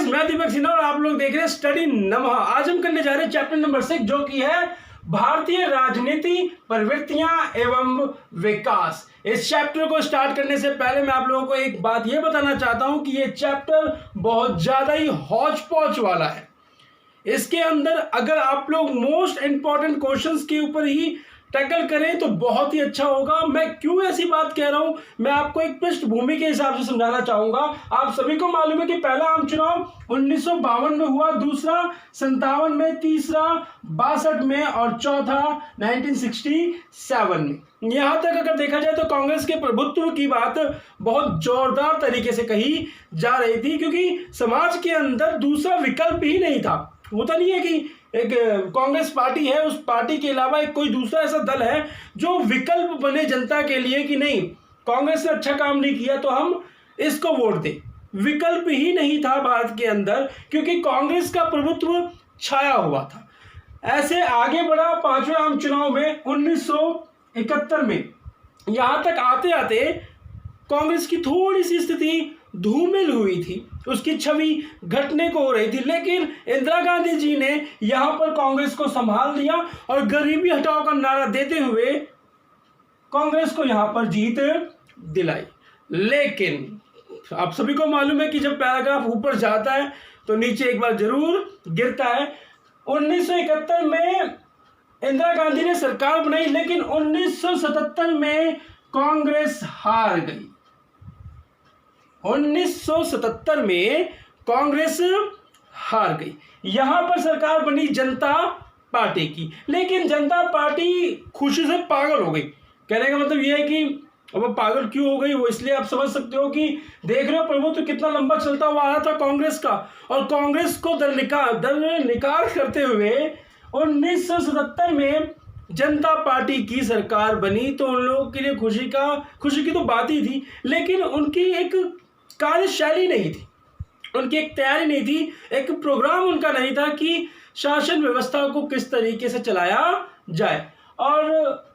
Guys, मैं दीपक सिन्हा और आप लोग देख रहे हैं स्टडी नमः। आज हम करने जा रहे हैं चैप्टर नंबर 6 जो कि है भारतीय राजनीति, प्रवृत्तियां एवं विकास। इस चैप्टर को स्टार्ट करने से पहले मैं आप लोगों को एक बात यह बताना चाहता हूं कि यह चैप्टर बहुत ज्यादा ही हौच पौच वाला है। इसके अंदर अगर आप लोग मोस्ट इंपॉर्टेंट क्वेश्चंस के ऊपर ही टैकल करें तो बहुत ही अच्छा होगा। मैं क्यों ऐसी बात कह रहा हूं, मैं आपको एक पृष्ठभूमि के हिसाब से समझाना चाहूंगा। आप सभी को मालूम है कि पहला आम चुनाव 1952 में हुआ, दूसरा 57 में, तीसरा 62 में और चौथा 1967 में। यहां तक अगर देखा जाए तो कांग्रेस के प्रभुत्व की बात बहुत जोरदार तरीके से कही जा रही थी, क्योंकि समाज के अंदर दूसरा विकल्प ही नहीं था। होता नहीं है कि एक कांग्रेस पार्टी है, उस पार्टी के अलावा एक कोई दूसरा ऐसा दल है जो विकल्प बने जनता के लिए कि नहीं, कांग्रेस ने अच्छा काम नहीं किया तो हम इसको वोट दें। विकल्प ही नहीं था भारत के अंदर, क्योंकि कांग्रेस का प्रभुत्व छाया हुआ था। ऐसे आगे बढ़ा पांचवें आम चुनाव में 1971 में। यहां तक आते आते कांग्रेस की थोड़ी सी स्थिति धूमिल हुई थी, उसकी छवि घटने को हो रही थी, लेकिन इंदिरा गांधी जी ने यहां पर कांग्रेस को संभाल लिया और गरीबी हटाओ का नारा देते हुए कांग्रेस को यहां पर जीत दिलाई। लेकिन आप सभी को मालूम है कि जब पैराग्राफ ऊपर जाता है तो नीचे एक बार जरूर गिरता है। 1971 में इंदिरा गांधी ने सरकार बनाई, लेकिन 1977 में कांग्रेस हार गई। 1977 में कांग्रेस हार गई। यहां पर सरकार बनी जनता पार्टी की, लेकिन जनता पार्टी खुशी से पागल हो गई। कहने का मतलब यह है कि अब पागल क्यों हो गई, वो इसलिए आप समझ सकते हो कि देख रहे हो प्रभुत्व कितना लंबा चलता हुआ आ रहा था कांग्रेस का, और कांग्रेस को दरनिकार करते हुए 1977 में जनता पार्टी की सरकार बनी। तो उन लोगों के लिए खुशी की तो बात ही थी, लेकिन उनकी एक कार्यशैली नहीं थी, उनकी एक तैयारी नहीं थी, एक प्रोग्राम उनका नहीं था कि शासन व्यवस्था को किस तरीके से चलाया जाए। और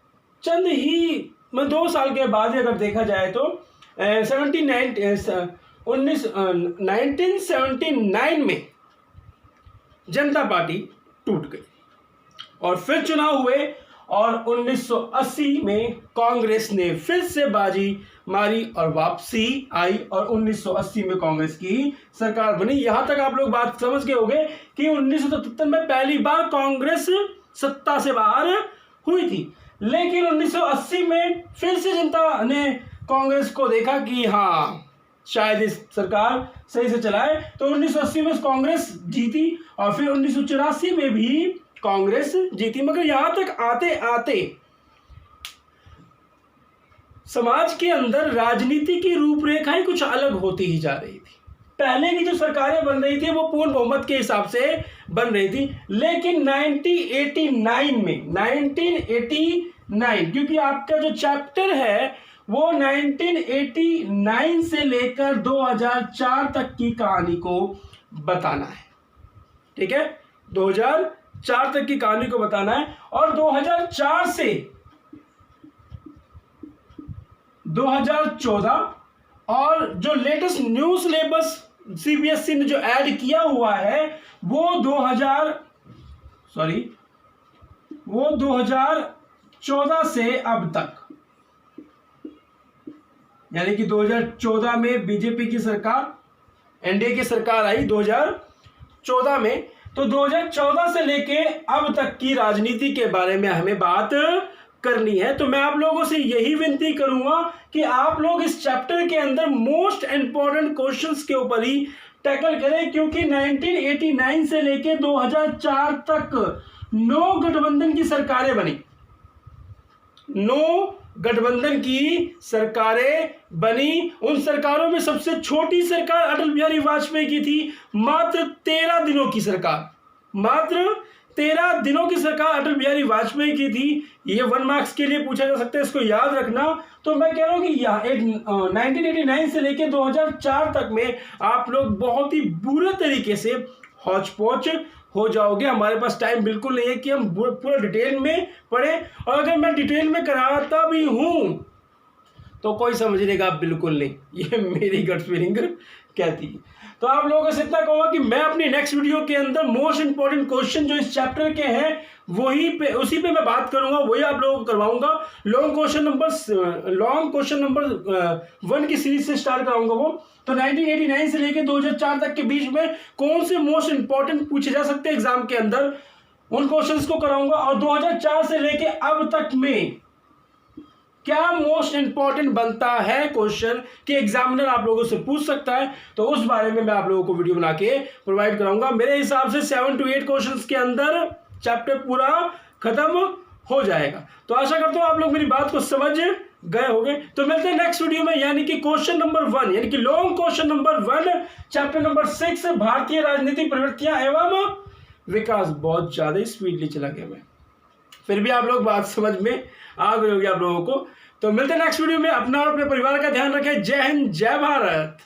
चंद ही 2 साल के बाद अगर देखा जाए तो 1979 में जनता पार्टी टूट गई और फिर चुनाव हुए, और 1980 में कांग्रेस ने फिर से बाजी मारी और वापसी आई, और 1980 में कांग्रेस की सरकार बनी। यहां तक आप लोग बात समझ गए होंगे कि 1977 में पहली बार कांग्रेस सत्ता से बाहर हुई थी, लेकिन 1980 में फिर से जनता ने कांग्रेस को देखा कि हाँ शायद इस सरकार सही से चलाए, तो 1980 में कांग्रेस जीती और फिर 1984 में भी कांग्रेस जीती। मगर यहां तक आते आते समाज के अंदर राजनीति की रूपरेखाएं कुछ अलग होती ही जा रही थी। पहले की जो सरकारें बन रही थी वो पूर्ण बहुमत के हिसाब से बन रही थी, लेकिन 1989 क्योंकि आपका जो चैप्टर है वो 1989 से लेकर 2004 तक की कहानी को बताना है। ठीक है, 2004 तक की कहानी को बताना है, और 2004 से 2014 और जो लेटेस्ट न्यू सिलेबस सीबीएसई ने जो ऐड किया हुआ है वो 2014 से अब तक, यानी कि 2014 में बीजेपी की सरकार, एनडीए की सरकार आई 2014 में, तो 2014 से लेके अब तक की राजनीति के बारे में हमें बात करनी है। तो मैं आप लोगों से यही विनती करूंगा कि आप लोग इस चैप्टर के अंदर मोस्ट इंपॉर्टेंट क्वेश्चंस के ऊपर ही टैकल करें, क्योंकि 1989 से लेके 2004 तक 9 गठबंधन की सरकारें बनी। 9 गठबंधन की सरकारें बनी। उन सरकारों में सबसे छोटी सरकार अटल बिहारी वाजपेयी की थी, मात्र 13 दिनों की सरकार, मात्र 13 दिनों की सरकार अटल बिहारी वाजपेयी की थी। ये 1 मार्क्स के लिए पूछा जा सकता है, इसको याद रखना। तो मैं कह रहा हूं कि 1989 से लेकर 2004 तक में आप लोग बहुत ही बुरे तरीके से हौच पौच हो जाओगे। हमारे पास टाइम बिल्कुल नहीं है कि हम पूरा डिटेल में पढ़ें, और अगर मैं डिटेल में कराता भी हूं तो कोई समझने का बिल्कुल नहीं, ये मेरी गट फीलिंग कहती है। तो आप लोगों से इतना कहूँगा कि मैं अपनी नेक्स्ट वीडियो के अंदर मोस्ट इंपॉर्टेंट क्वेश्चन जो इस चैप्टर के हैं उसी पे मैं बात करूंगा, वही आप लोगों को करवाऊंगा। लॉन्ग क्वेश्चन नंबर 1 की सीरीज से स्टार्ट कराऊंगा वो। तो 1989 से लेकर 2004 तक के बीच में कौन से मोस्ट इंपॉर्टेंट पूछे जा सकते हैं एग्जाम के अंदर, उन क्वेश्चंस को कराऊंगा। और 2004 से लेकर अब तक में क्या मोस्ट इंपॉर्टेंट बनता है क्वेश्चन कि एग्जामिनर आप लोगों से पूछ सकता है, तो उस बारे में मैं आप लोगों को वीडियो बना के प्रोवाइड कराऊंगा। मेरे हिसाब से 7 to 8 क्वेश्चंस के अंदर चैप्टर पूरा खत्म हो जाएगा। तो आशा करता हूं आप लोग मेरी बात को समझ गए होंगे। तो मिलते हैं नेक्स्ट वीडियो में, यानी कि क्वेश्चन नंबर 1, यानी कि long question number 1 chapter number 6 भारतीय राजनीतिक प्रवृत्तियां एवं विकास। बहुत ज्यादा स्पीडली चला गया मैं, फिर भी आप लोग बात समझ में आ गई होगी आप लोगों को। तो मिलते हैं नेक्स्ट वीडियो में। अपना और अपने परिवार का ध्यान रखें। जय हिंद, जय भारत।